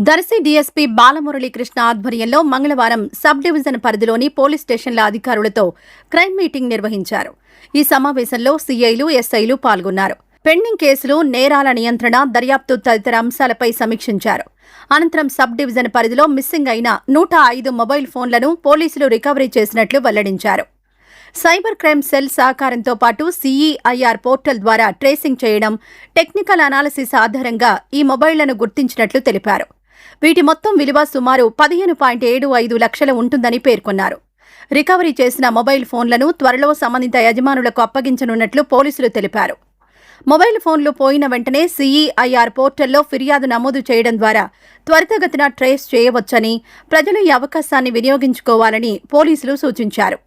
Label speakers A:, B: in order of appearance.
A: Darsi DSP Balamuralikrishna ఆధ్వర్యంలో మంగళవారం sub division పరిధిలోని పోలీస్ స్టేషన్ల అధికారులతో క్రైమ్ మీటింగ్ నిర్వహించారు. ఈ సమావేశంలో సీఐలు, ఎస్ఐలు పాల్గొన్నారు. పెండింగ్ కేసులు, నేరాల నియంత్రణ, దర్యాప్తు తదితర అంశాలపై సమీక్షించారు. అనంతరం సబ్ డివిజన్ పరిధిలో మిస్సింగ్ అయిన 105 మొబైల్ ఫోన్లను పోలీసులు రికవరీ చేసినట్లు వెల్లడించారు. సైబర్ క్రైమ్ సెల్ సహకారంతో పాటు CEIR పోర్టల్ ద్వారా ట్రేసింగ్ చేయడం, టెక్నికల్ అనాలిసిస్ ఆధారంగా ఈ మొబైళ్లను గుర్తించినట్లు తెలిపారు. వీటి మొత్తం విలువ సుమారు 15.75 లక్షలు ఉంటుందని పేర్కొన్నారు. రికవరీ చేసిన మొబైల్ ఫోన్లను త్వరలో సంబంధిత యజమానులకు అప్పగించనున్నట్లు పోలీసులు తెలిపారు. మొబైల్ ఫోన్లు పోయిన వెంటనే CEIR పోర్టల్లో ఫిర్యాదు నమోదు చేయడం ద్వారా త్వరితగతిన ట్రేస్ చేయవచ్చని, ప్రజలు ఈ అవకాశాన్ని వినియోగించుకోవాలని పోలీసులు సూచించారు.